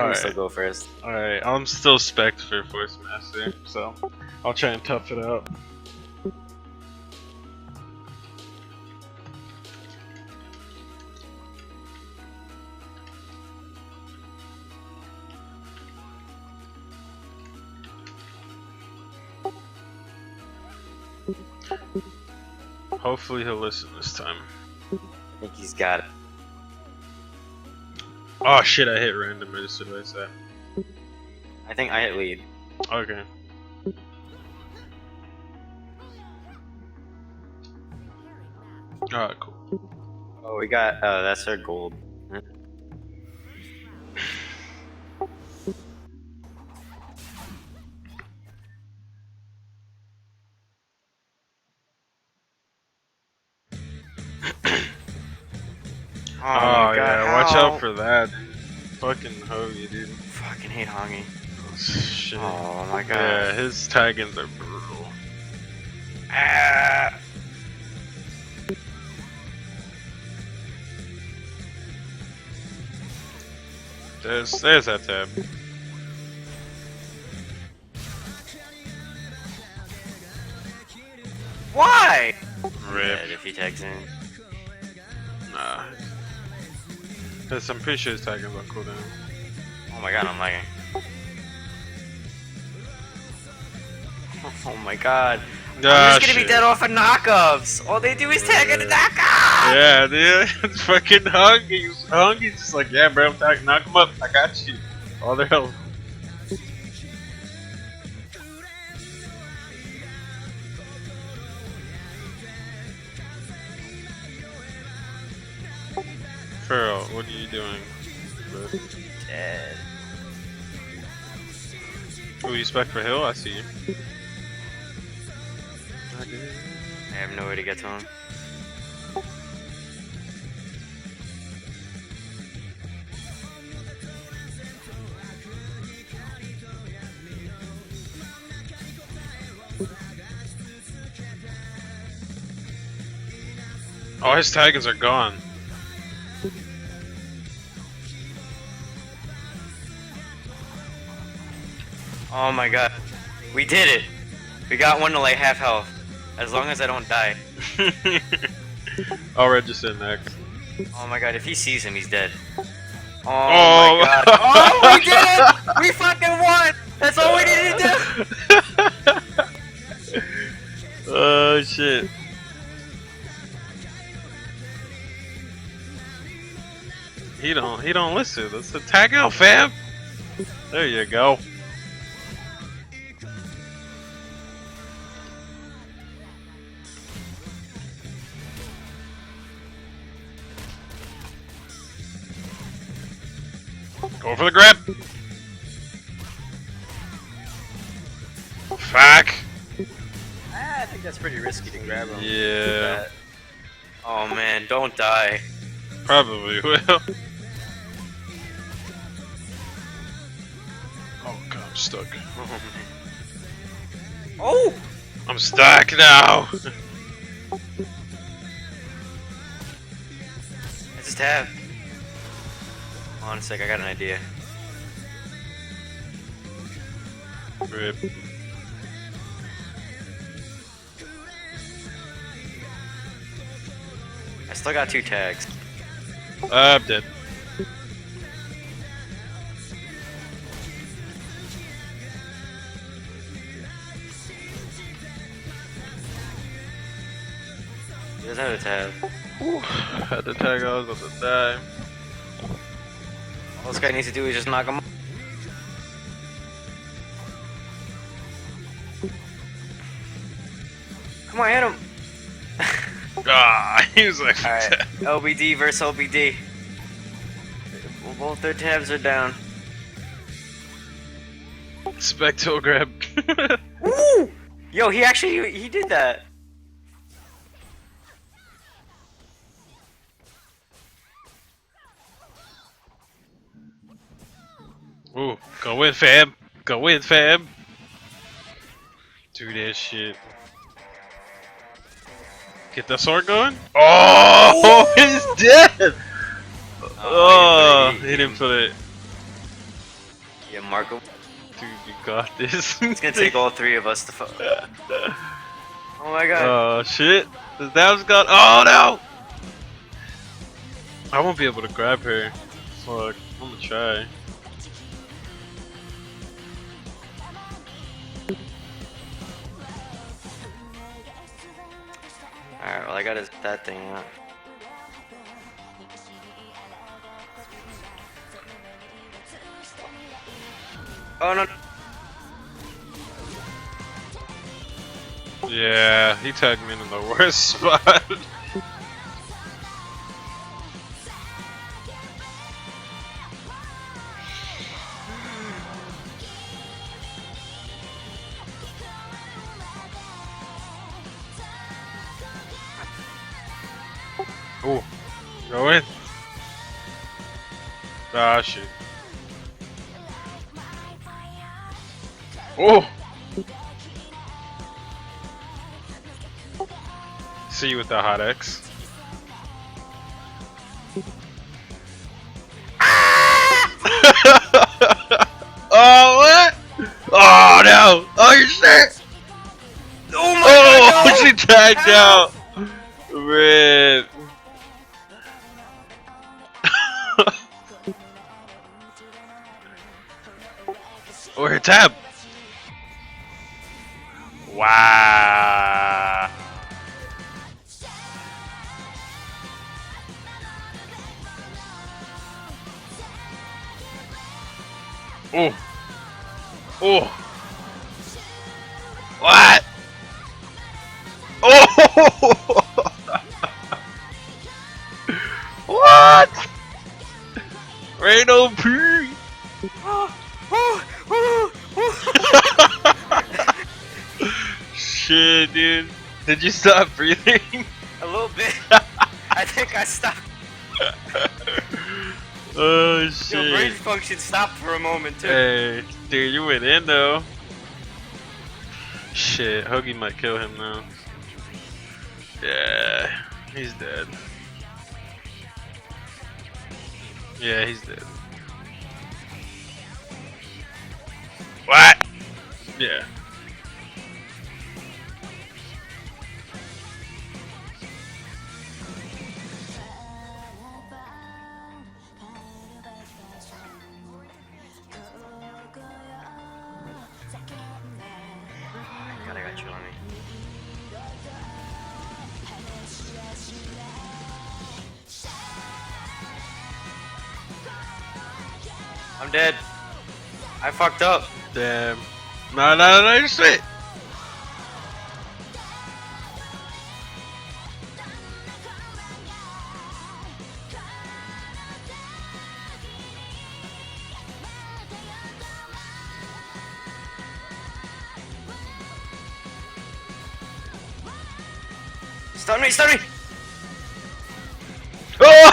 Alright. Still go first. Alright, I'm still spec'd for Force Master, so I'll try and tough it out. Hopefully he'll listen this time. I think he's got it. Oh shit, I hit random, I just realized that. I think I hit lead. Okay. Alright, cool. Oh, we got, that's our gold. Oh yeah, watch out for that. Fucking Hongie, dude. Fucking hate Hongie. Oh, shit. Oh my god. Yeah, his tag-ins are brutal. Ah! There's that tab. Why? Rip. Dead if he tags in. Nah. Cause I'm pretty sure his tag-ins on cooldown. Oh my god, I'm lagging. Oh my god. I'm just gonna be dead off of knockups. All they do is tag in a knockup. Yeah, dude. It's fucking Hongie. Hongie's just like, yeah, bro, knock him up. I got you. All their health. Feral, what are you doing? Dead. Oh, you spec for Hill? I see you. I have no way to get to him. Oh, his tag-ins are gone. Oh my god. We did it. We got one to like half health. As long as I don't die. I'll register next. Oh my god, if he sees him, he's dead. Oh, Oh my god. Oh, we did it! We fucking won! That's all we needed to do! Oh shit. He don't listen. Let's tag out, fam. There you go. Go for the grab. Fuck. I think that's pretty risky to grab him. Yeah. Oh man, don't die. Probably will. Oh god, I'm stuck. Oh man. Oh! I'm stuck now. I just have. Hold on a sec, I got an idea. Rip. I still got 2 tags. I'm dead. He doesn't have a tab. Had to tag, I was about to die. All this guy needs to do is just knock him off. Come on, hit him! Ah, he was like. Alright, LBD versus LBD. Both their tabs are down. Spectral grab. Woo! Yo, he did that. Ooh, go in, fam. Go in, fam. Do that shit. Get the sword going. Oh, he's dead. Oh, He didn't put it. Yeah, Marco. Dude, you got this. It's gonna take all three of us to fuck. Oh my god. Oh shit. The dam's got. Oh no! I won't be able to grab her. Fuck. I'm gonna try. Alright, well I got that thing out. Oh no. Yeah, he tagged me in the worst spot. Oh, go in. Ah, shit. Oh! See you with the hot X. Oh, what? Oh, no! Oh, you're sick! Oh my Oh, god! she tagged out! Rip. Or her tab. Wow. Oh. Oh. What? Oh. What? Reno P. Shit, dude. Did you stop breathing? A little bit. I think I stopped. Oh Your brain shit. function stopped for a moment too. Hey, dude, you went in though. Shit, Hongie might kill him now. Yeah, he's dead. Yeah, he's dead. What? Yeah. God, I got you on me. I'm dead. I fucked up. Damn. No, you're sweet. Stun me, stun me! Oh!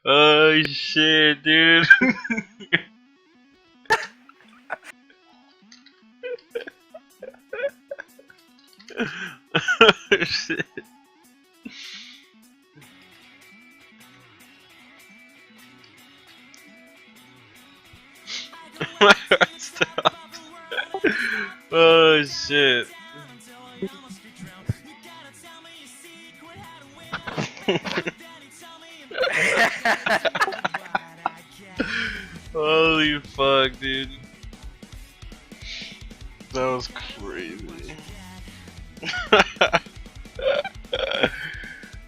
Oh shit, dude. Oh shit. My heart stops. Oh shit. Holy fuck, dude. That was crazy.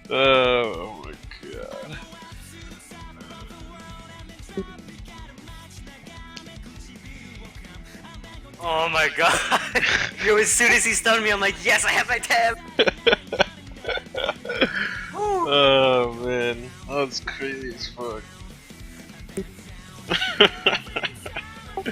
Oh my god. Oh my god. Yo, as soon as he stunned me, I'm like, yes, I have my tab. Oh man, that was crazy as fuck.